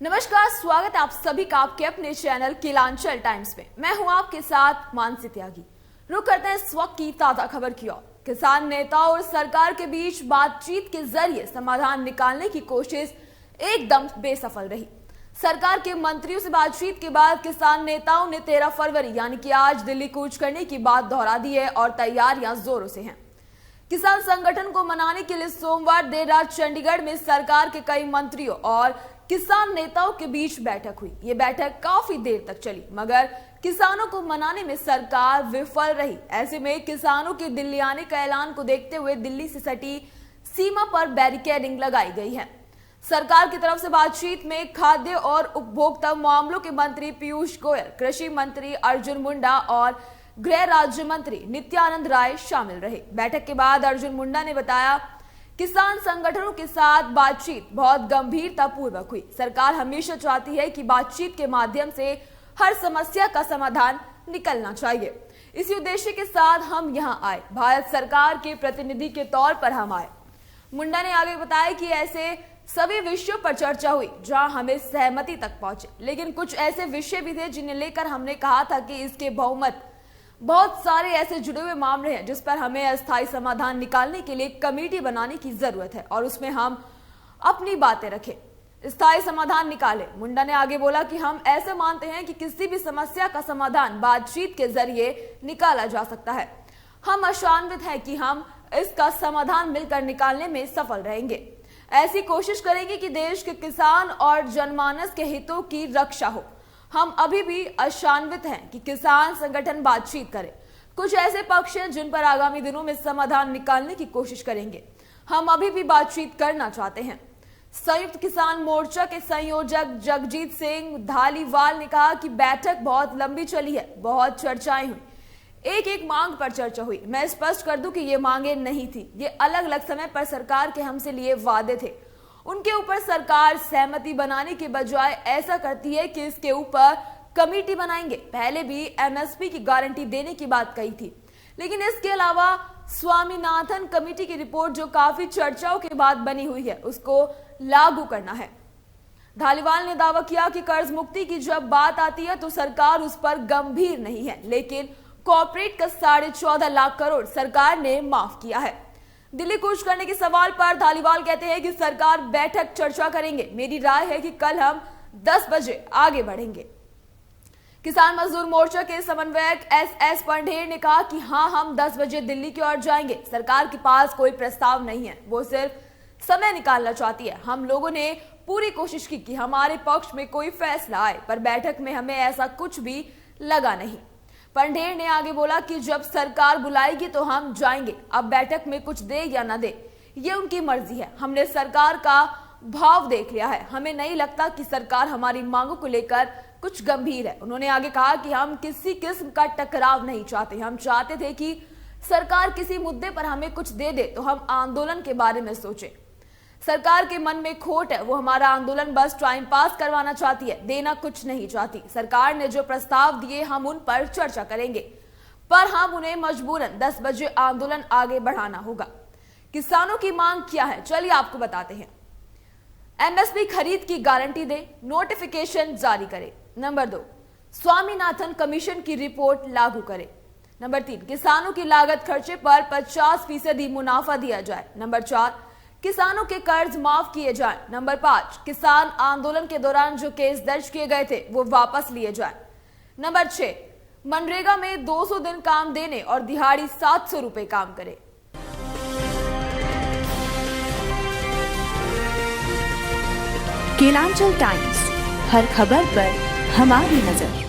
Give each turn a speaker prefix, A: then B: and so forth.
A: नमस्कार, स्वागत है आप सभी का आपके अपने चैनल किलांचल टाइम्स में। मैं हूं आपके साथ मानसी त्यागी। रुक करते हैं इस वक्त की ताजा खबर की ओर। किसान नेताओं और सरकार के बीच बातचीत के जरिए समाधान निकालने की कोशिश एकदम बेसफल रही। सरकार के मंत्रियों से बातचीत के बाद किसान नेताओं ने 13 फरवरी यानी कि आज दिल्ली कूच करने की बात दोहरा दी है और तैयारियां जोरों से हैं। किसान संगठन को मनाने के लिए सोमवार देर रात चंडीगढ़ में सरकार के कई मंत्रियों और किसान नेताओं के बीच बैठक हुई। ये बैठक काफी देर तक चली, मगर किसानों को मनाने में सरकार विफल रही। ऐसे में किसानों के दिल्ली आने का ऐलान को देखते हुए दिल्ली से सटी सीमा पर बैरिकेडिंग लगाई गई है। सरकार की तरफ से बातचीत में खाद्य और उपभोक्ता मामलों के मंत्री पीयूष गोयल, कृषि मंत्री अर्जुन मुंडा और गृह राज्य मंत्री नित्यानंद राय शामिल रहे। बैठक के बाद अर्जुन मुंडा ने बताया, किसान संगठनों के साथ बातचीत बहुत गंभीरता पूर्वक हुई। सरकार हमेशा चाहती है कि बातचीत के माध्यम से हर समस्या का समाधान निकलना चाहिए। इसी उद्देश्य के साथ हम यहां आए, भारत सरकार के प्रतिनिधि के तौर पर हम आए। मुंडा ने आगे बताया कि ऐसे सभी विषयों पर चर्चा हुई जहां हमें सहमति तक पहुंचे, लेकिन कुछ ऐसे विषय भी थे जिन्हें लेकर हमने कहा था कि इसके बहुमत बहुत सारे ऐसे जुड़े हुए मामले हैं जिस पर हमें अस्थायी समाधान निकालने के लिए कमेटी बनाने की जरूरत है और उसमें हम अपनी बातें रखें, स्थायी समाधान निकालें। मुंडा ने आगे बोला कि हम ऐसे मानते हैं कि किसी भी समस्या का समाधान बातचीत के जरिए निकाला जा सकता है। हम आशान्वित हैं कि हम इसका समाधान मिलकर निकालने में सफल रहेंगे। ऐसी कोशिश करेंगे कि देश के किसान और जनमानस के हितों की रक्षा हो। हम अभी भी आशान्वित हैं कि किसान संगठन बातचीत करें। कुछ ऐसे पक्ष हैं जिन पर आगामी दिनों में समाधान निकालने की कोशिश करेंगे। हम अभी भी बातचीत करना चाहते हैं। संयुक्त किसान मोर्चा के संयोजक जगजीत सिंह धालीवाल ने कहा कि बैठक बहुत लंबी चली है, बहुत चर्चाएं हुई, एक मांग पर चर्चा हुई। मैं स्पष्ट कर दूं कि ये मांगे नहीं थी, ये अलग अलग समय पर सरकार के हमसे लिए वादे थे। उनके ऊपर सरकार सहमति बनाने के बजाय ऐसा करती है कि इसके ऊपर कमेटी बनाएंगे। पहले भी एमएसपी की गारंटी देने की बात कही थी, लेकिन इसके अलावा स्वामीनाथन कमेटी की रिपोर्ट जो काफी चर्चाओं के बाद बनी हुई है, उसको लागू करना है। धालीवाल ने दावा किया कि कर्ज मुक्ति की जब बात आती है तो सरकार उस पर गंभीर नहीं है, लेकिन कॉर्पोरेट का 14.5 लाख करोड़ सरकार ने माफ किया है। दिल्ली कूच करने के सवाल पर धालीवाल कहते हैं कि सरकार बैठक चर्चा करेंगे। मेरी राय है कि कल हम 10 बजे आगे बढ़ेंगे। किसान मजदूर मोर्चा के समन्वयक एस पंडेर ने कहा कि हां, हम 10 बजे दिल्ली की ओर जाएंगे। सरकार के पास कोई प्रस्ताव नहीं है, वो सिर्फ समय निकालना चाहती है। हम लोगों ने पूरी कोशिश की कि हमारे पक्ष में कोई फैसला आए, पर बैठक में हमें ऐसा कुछ भी लगा नहीं। पंडेर ने आगे बोला कि जब सरकार बुलाएगी तो हम जाएंगे। अब बैठक में कुछ दे या ना दे, ये उनकी मर्जी है। हमने सरकार का भाव देख लिया है। हमें नहीं लगता कि सरकार हमारी मांगों को लेकर कुछ गंभीर है। उन्होंने आगे कहा कि हम किसी किस्म का टकराव नहीं चाहते। हम चाहते थे कि सरकार किसी मुद्दे पर हमें कुछ दे दे तो हम आंदोलन के बारे में सोचें। सरकार के मन में खोट है, वो हमारा आंदोलन बस टाइम पास करवाना चाहती है, देना कुछ नहीं चाहती। सरकार ने जो प्रस्ताव दिए हम उन पर चर्चा करेंगे, पर हम उन्हें मजबूरन 10 बजे आंदोलन आगे बढ़ाना होगा। किसानों की मांग क्या है, चलिए आपको बताते हैं। एमएसपी खरीद की गारंटी दे, नोटिफिकेशन जारी करे। नंबर 2, स्वामीनाथन कमीशन की रिपोर्ट लागू करे। नंबर 3, किसानों की लागत खर्चे पर 50% मुनाफा दिया जाए। नंबर 4, किसानों के कर्ज माफ किए जाएं। नंबर 5, किसान आंदोलन के दौरान जो केस दर्ज किए गए थे वो वापस लिए जाएं। नंबर 6, मनरेगा में 200 दिन काम देने और दिहाड़ी 700 रुपए काम करे।
B: किलांचल टाइम्स, हर खबर पर हमारी नजर।